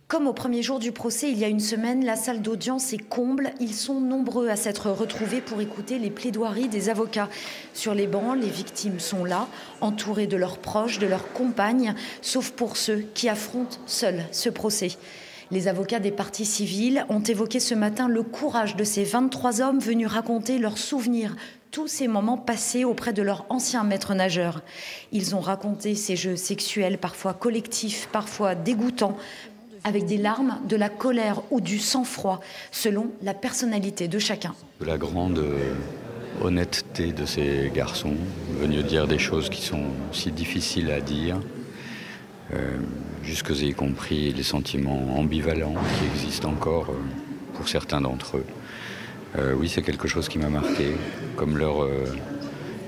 Comme au premier jour du procès, il y a une semaine, la salle d'audience est comble. Ils sont nombreux à s'être retrouvés pour écouter les plaidoiries des avocats. Sur les bancs, les victimes sont là, entourées de leurs proches, de leurs compagnes, sauf pour ceux qui affrontent seuls ce procès. Les avocats des parties civiles ont évoqué ce matin le courage de ces 23 hommes venus raconter leurs souvenirs, tous ces moments passés auprès de leur ancien maître nageur. Ils ont raconté ces jeux sexuels, parfois collectifs, parfois dégoûtants, avec des larmes, de la colère ou du sang-froid, selon la personnalité de chacun. La grande honnêteté de ces garçons, venus dire des choses qui sont si difficiles à dire, jusque y compris les sentiments ambivalents qui existent encore pour certains d'entre eux. Oui, c'est quelque chose qui m'a marqué, comme leur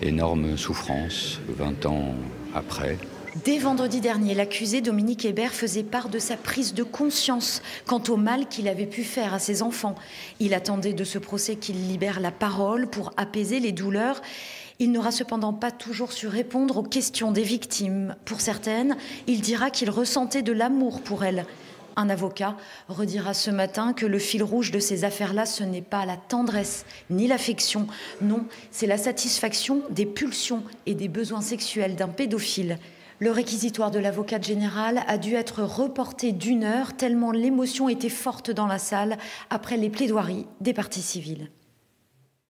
énorme souffrance 20 ans après. Dès vendredi dernier, l'accusé Dominique Hébert faisait part de sa prise de conscience quant au mal qu'il avait pu faire à ses enfants. Il attendait de ce procès qu'il libère la parole pour apaiser les douleurs. Il n'aura cependant pas toujours su répondre aux questions des victimes. Pour certaines, il dira qu'il ressentait de l'amour pour elles. Un avocat redira ce matin que le fil rouge de ces affaires-là, ce n'est pas la tendresse ni l'affection. Non, c'est la satisfaction des pulsions et des besoins sexuels d'un pédophile. Le réquisitoire de l'avocate générale a dû être reporté d'1 heure tellement l'émotion était forte dans la salle après les plaidoiries des parties civiles.